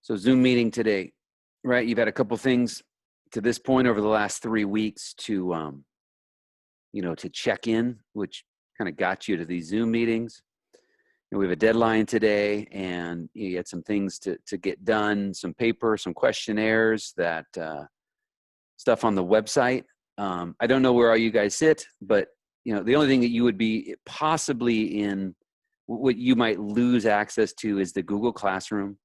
So Zoom meeting today, right? You've had a couple things to this point over the last 3 weeks to, to check in, which kind of got you to these Zoom meetings. And we have a deadline today, and you had some things to get done, some paper, some questionnaires, that stuff on the website. I don't know where all you guys sit, but the only thing that you would be possibly in, what you might lose access to, is the Google Classroom.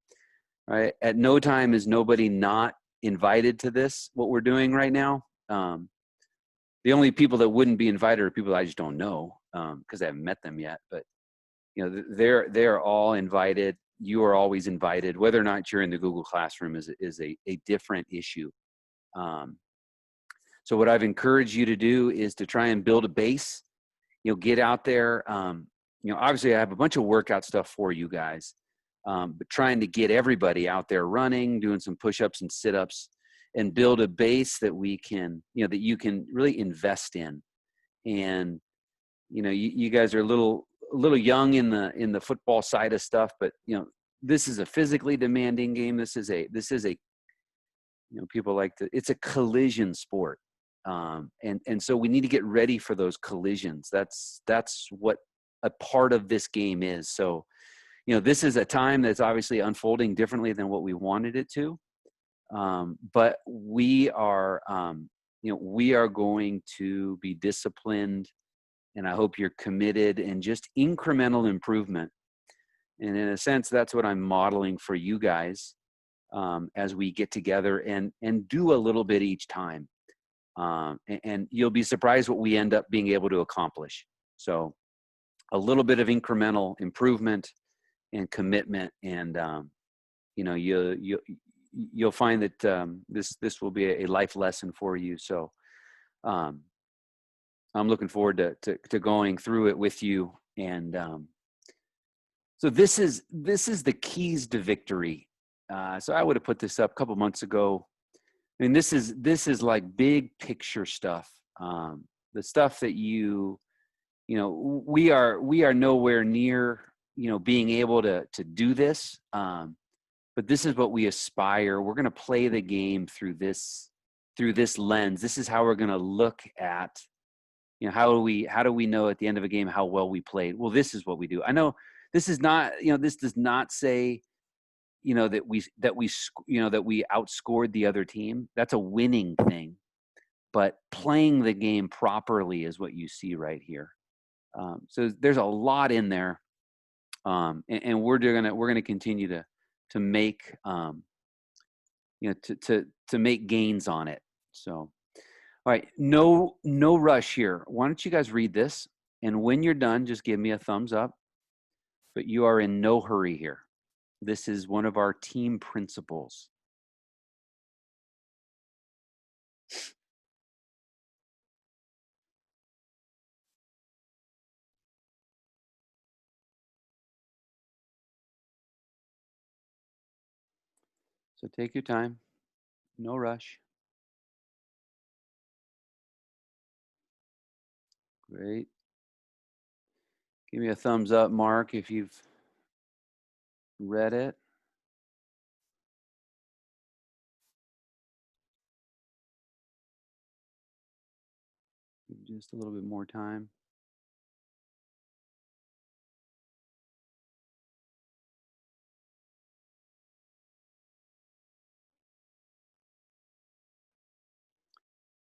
Right? At no time is nobody not invited to this, what we're doing right now. The only people that wouldn't be invited are people I just don't know, because I haven't met them yet. But they're all invited. You are always invited. Whether or not you're in the Google Classroom is a different issue. So what I've encouraged you to do is to try and build a base. Get out there. Obviously I have a bunch of workout stuff for you guys. But trying to get everybody out there running, doing some push-ups and sit-ups, and build a base that we can, that you can really invest in. And, you guys are a little young in the football side of stuff, but this is a physically demanding game. This is a, people like to, it's a collision sport. And so we need to get ready for those collisions. That's what a part of this game is. So, this is a time that's obviously unfolding differently than what we wanted it to. But we are going to be disciplined, and I hope you're committed, and just incremental improvement. And in a sense, that's what I'm modeling for you guys, as we get together and do a little bit each time. And you'll be surprised what we end up being able to accomplish. So a little bit of incremental improvement and commitment, and you'll find that this will be a life lesson for you. So I'm looking forward to going through it with you. And so this is the keys to victory. So I would have put this up a couple months ago. I mean, this is like big picture stuff. The stuff that we are nowhere near being able to do this, but this is what we aspire. We're going to play the game through this lens. This is how we're going to look at, how do we know at the end of a game how well we played? Well, this is what we do. I know this is not, this does not say, that we outscored the other team. That's a winning thing, but playing the game properly is what you see right here. So there's a lot in there. And we're gonna continue to make to make gains on it. So, all right, no rush here. Why don't you guys read this, and when you're done, just give me a thumbs up. But you are in no hurry here. This is one of our team principles. So take your time, no rush. Great. Give me a thumbs up, Mark, if you've read it. Just a little bit more time.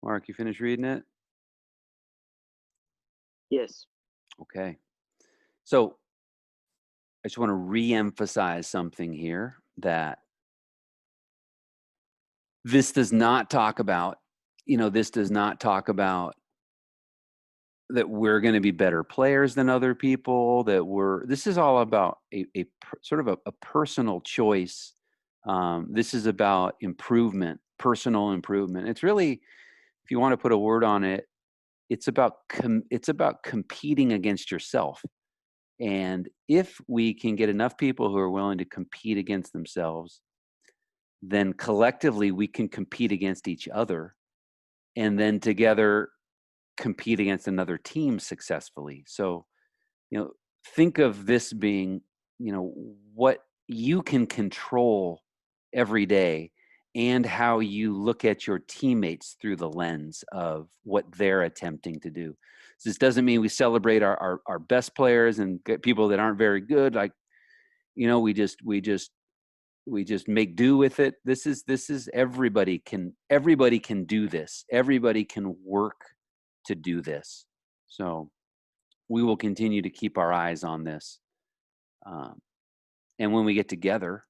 Mark, you finished reading it? Yes. Okay. So I just want to re-emphasize something here, that this does not talk about, that we're going to be better players than other people, this is all about a sort of a personal choice. This is about improvement, personal improvement. It's really, if you want to put a word on it, it's about competing against yourself. And if we can get enough people who are willing to compete against themselves, then collectively we can compete against each other, and then together compete against another team successfully. So, think of this being, what you can control every day, and how you look at your teammates through the lens of what they're attempting to do. So this doesn't mean we celebrate our best players and get people that aren't very good. Like, we just make do with it. This is everybody can do this. Everybody can work to do this. So we will continue to keep our eyes on this. And when we get together,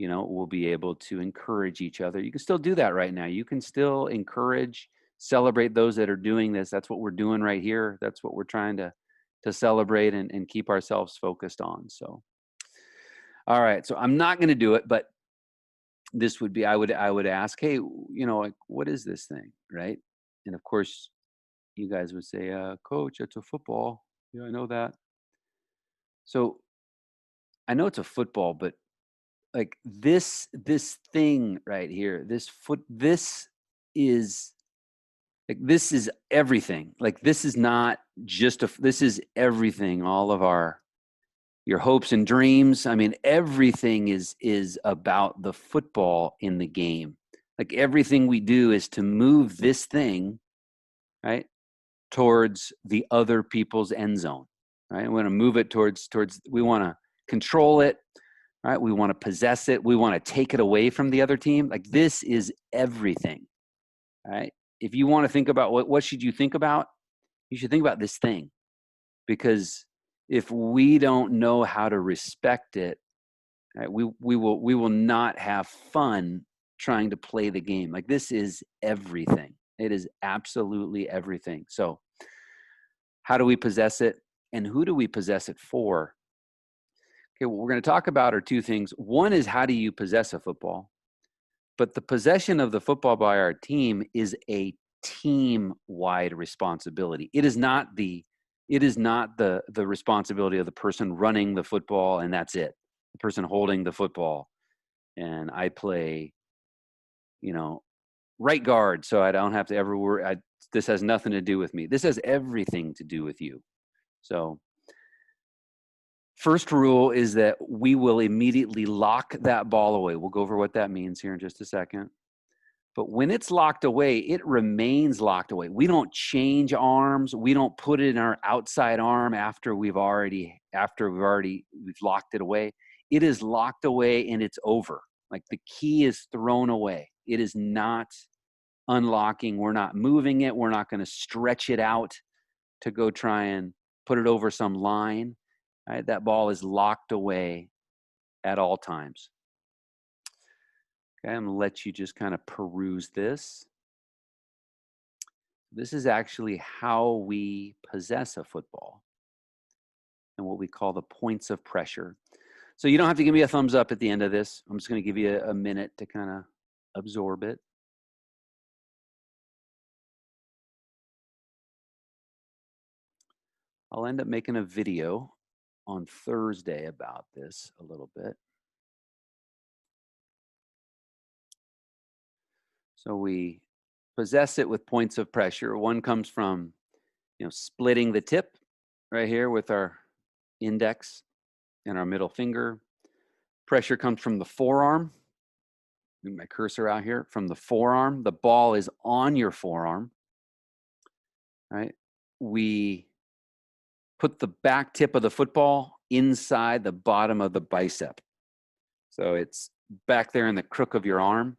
we'll be able to encourage each other. You can still do that right now. You can still encourage, celebrate those that are doing this. That's what we're doing right here. That's what we're trying to celebrate and keep ourselves focused on. So, all right. So I'm not going to do it, but this would be, I would ask, hey, like, what is this thing? Right. And of course, you guys would say, Coach, it's a football. Yeah, I know that. So I know it's a football, but like this thing right here, this is like, this is everything. Like, this is not just this is everything. All of your hopes and dreams. I mean, everything is about the football in the game. Like, everything we do is to move this thing, right, towards the other people's end zone, right? We want to move it towards, we want to control it, right? We want to possess it. We want to take it away from the other team. Like, this is everything, right? If you want to think about what should you think about, you should think about this thing, because if we don't know how to respect it, right, we will not have fun trying to play the game. Like, this is everything. It is absolutely everything. So how do we possess it, and who do we possess it for? Okay, what we're going to talk about are two things. One is, how do you possess a football? But the possession of the football by our team is a team-wide responsibility. It is not the responsibility of the person running the football and that's it. The person holding the football, and I play, right guard, so I don't have to ever worry. This has nothing to do with me. This has everything to do with you. So, first rule is that we will immediately lock that ball away. We'll go over what that means here in just a second. But when it's locked away, it remains locked away. We don't change arms. We don't put it in our outside arm after we've locked it away. It is locked away and it's over. Like, the key is thrown away. It is not unlocking. We're not moving it. We're not going to stretch it out to go try and put it over some line. Right? That ball is locked away at all times. Okay, I'm going to let you just kind of peruse this. This is actually how we possess a football, and what we call the points of pressure. So you don't have to give me a thumbs up at the end of this. I'm just going to give you a minute to kind of absorb it. I'll end up making a video on Thursday about this a little bit. So we possess it with points of pressure. One comes from, splitting the tip right here with our index and our middle finger. Pressure comes from the forearm. Move my cursor out here. From the forearm, the ball is on your forearm, right? We put the back tip of the football inside the bottom of the bicep. So it's back there in the crook of your arm.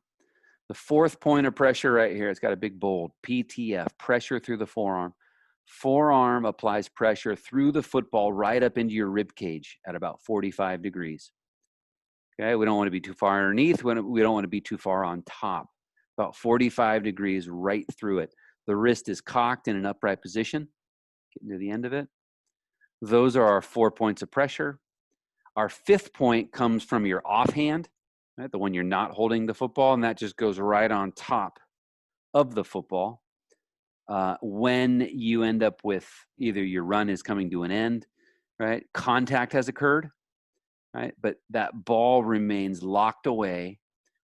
The fourth point of pressure right here, it's got a big bold, PTF, pressure through the forearm. Forearm applies pressure through the football right up into your rib cage at about 45 degrees. Okay, we don't want to be too far underneath. We don't want to be too far on top. About 45 degrees right through it. The wrist is cocked in an upright position. Getting to the end of it. Those are our 4 points of pressure. Our fifth point comes from your offhand, right? The one you're not holding the football, and that just goes right on top of the football. When you end up with either your run is coming to an end, right? Contact has occurred, right? But that ball remains locked away.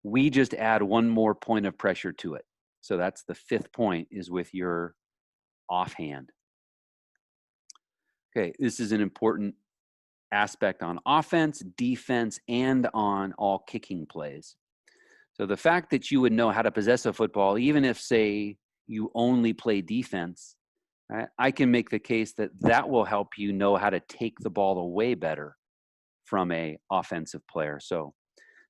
We just add one more point of pressure to it. So that's the fifth point, is with your offhand. Okay, this is an important aspect on offense, defense, and on all kicking plays. So the fact that you would know how to possess a football, even if, say, you only play defense, right, I can make the case that that will help you know how to take the ball away better from a offensive player. So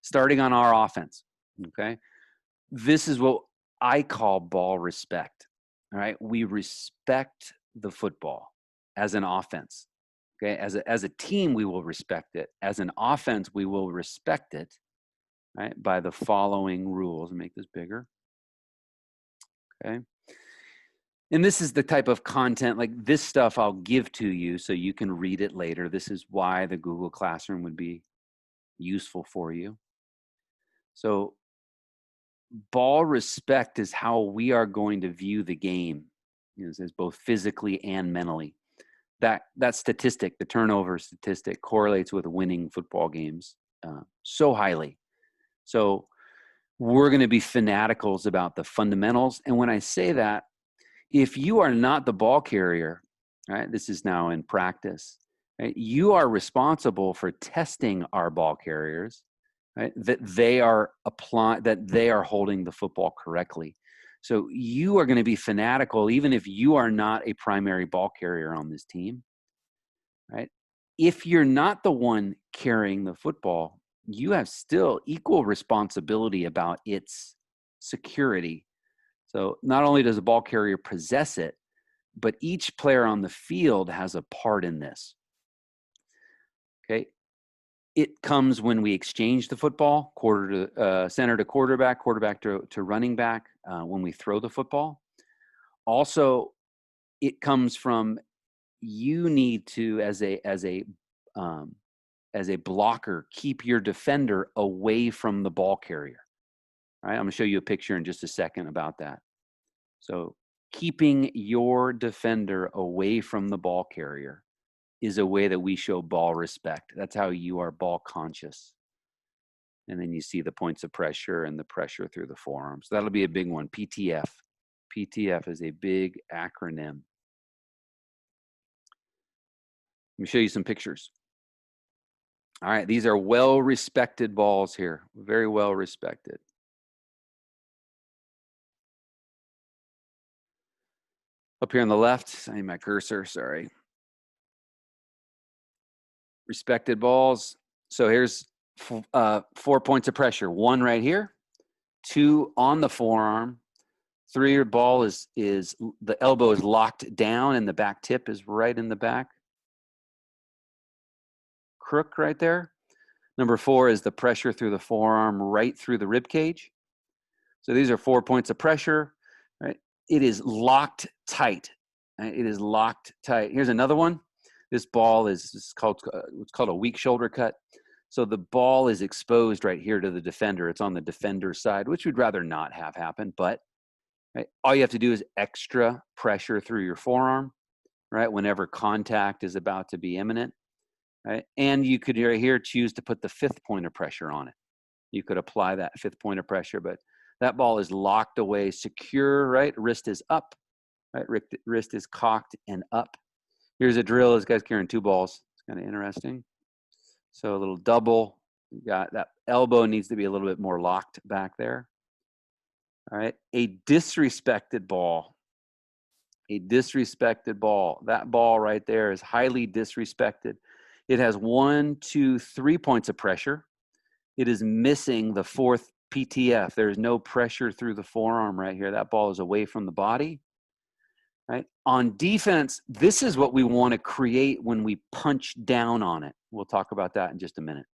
starting on our offense, okay, this is what I call ball respect. All right, we respect the football as an offense. Okay, as a team, we will respect it. As an offense, we will respect it, right, by the following rules. Make this bigger. Okay. And this is the type of content, like this stuff I'll give to you so you can read it later. This is why the Google Classroom would be useful for you. So ball respect is how we are going to view the game, as both physically and mentally. That statistic, the turnover statistic, correlates with winning football games so highly. So we're going to be fanaticals about the fundamentals. And when I say that, if you are not the ball carrier, right, this is now in practice, right, you are responsible for testing our ball carriers, right, that they are holding the football correctly. So you are going to be fanatical, even if you are not a primary ball carrier on this team, right? If you're not the one carrying the football, you have still equal responsibility about its security. So not only does the ball carrier possess it, but each player on the field has a part in this. Okay. It comes when we exchange the football, center to quarterback, quarterback to running back, when we throw the football. Also, it comes from you need to, as a blocker, keep your defender away from the ball carrier. All right, I'm going to show you a picture in just a second about that. So keeping your defender away from the ball carrier is a way that we show ball respect. That's how you are ball conscious. And then you see the points of pressure and the pressure through the forearm. So that'll be a big one, PTF. PTF is a big acronym. Let me show you some pictures. All right, these are well-respected balls here, very well respected. Up here on the left, I need my cursor, sorry. Respected balls. So here's 4 points of pressure. 1 right here, 2 on the forearm, 3, your ball is the elbow is locked down and the back tip is right in the back. Crook right there. Number 4 is the pressure through the forearm right through the rib cage. So these are 4 points of pressure, right? It is locked tight. Right? It is locked tight. Here's another one. This ball is called what's called a weak shoulder cut. So the ball is exposed right here to the defender. It's on the defender's side, which we'd rather not have happen. But right, all you have to do is extra pressure through your forearm, right, whenever contact is about to be imminent. Right? And you could right here choose to put the 5th point of pressure on it. You could apply that 5th point of pressure, but that ball is locked away, secure, right? Wrist is up, right? Wrist is cocked and up. Here's a drill. This guy's carrying 2 balls. It's kind of interesting. So a little double. You got that elbow needs to be a little bit more locked back there. All right. A disrespected ball. A disrespected ball. That ball right there is highly disrespected. It has 1, 2, 3 points of pressure. It is missing the 4th PTF. There's no pressure through the forearm right here. That ball is away from the body. Right? On defense, this is what we want to create when we punch down on it. We'll talk about that in just a minute.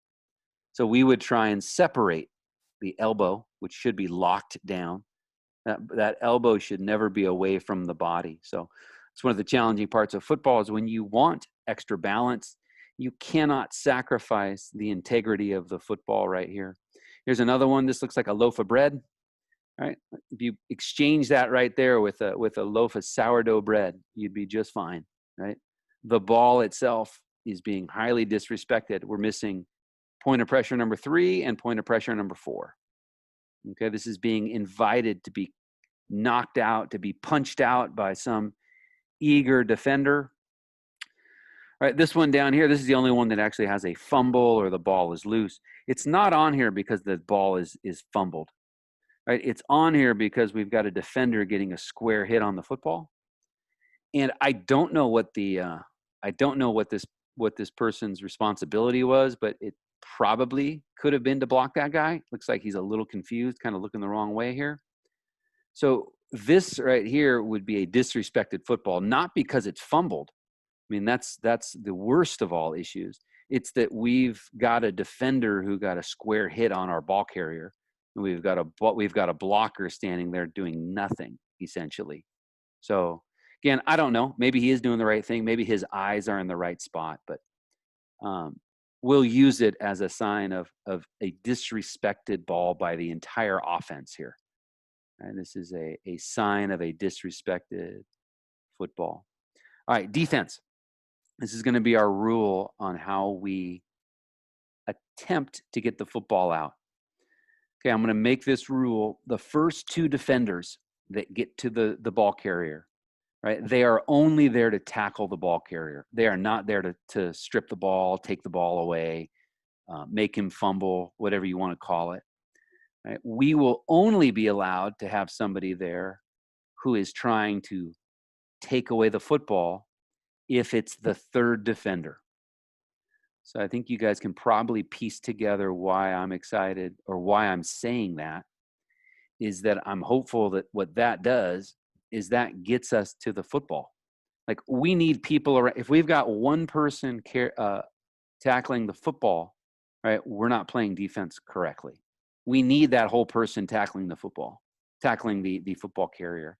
So we would try and separate the elbow, which should be locked down. That elbow should never be away from the body. So it's one of the challenging parts of football is when you want extra balance, you cannot sacrifice the integrity of the football right here. Here's another one. This looks like a loaf of bread. Right? If you exchange that right there with a loaf of sourdough bread, you'd be just fine, right? The ball itself is being highly disrespected. We're missing point of pressure number 3 and point of pressure number 4. Okay, this is being invited to be knocked out, to be punched out by some eager defender. All right, this one down here, this is the only one that actually has a fumble or the ball is loose. It's not on here because the ball is fumbled. right? It's on here because we've got a defender getting a square hit on the football. And I don't know what I don't know what this person's responsibility was, but it probably could have been to block that guy. Looks like he's a little confused, kind of looking the wrong way here. So this right here would be a disrespected football, not because it's fumbled. I mean, that's the worst of all issues. It's that we've got a defender who got a square hit on our ball carrier, and we've got a blocker standing there doing nothing essentially. So again, I don't know. Maybe he is doing the right thing. Maybe his eyes are in the right spot, but we'll use it as a sign of a disrespected ball by the entire offense here. And this is a sign of a disrespected football. All right, defense. This is going to be our rule on how we attempt to get the football out. Okay, I'm going to make this rule. The first two defenders that get to the ball carrier, right? They are only there to tackle the ball carrier. They are not there to strip the ball, take the ball away, make him fumble, whatever you want to call it. Right? We will only be allowed to have somebody there who is trying to take away the football if it's the third defender. So I think you guys can probably piece together why I'm excited, or why I'm saying that, is that I'm hopeful that what that does is that gets us to the football. Like, we need people around. If we've got one person tackling the football, right, we're not playing defense correctly. We need that whole person tackling the football, tackling the football carrier.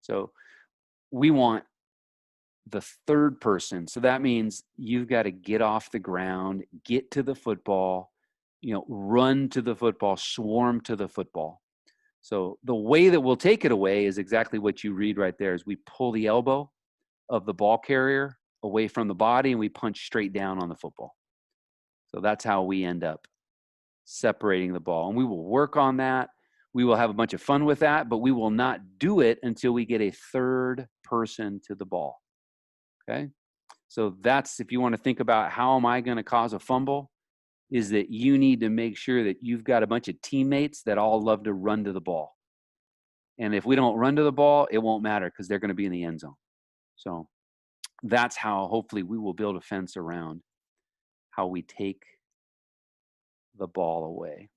So we want the third person. So that means you've got to get off the ground, get to the football, run to the football, swarm to the football. So the way that we'll take it away is exactly what you read right there, is we pull the elbow of the ball carrier away from the body and we punch straight down on the football. So that's how we end up separating the ball. And we will work on that. We will have a bunch of fun with that, but we will not do it until we get a third person to the ball. Okay? So that's, if you want to think about how am I going to cause a fumble, is that you need to make sure that you've got a bunch of teammates that all love to run to the ball. And if we don't run to the ball, it won't matter because they're going to be in the end zone. So that's how hopefully we will build a fence around how we take the ball away.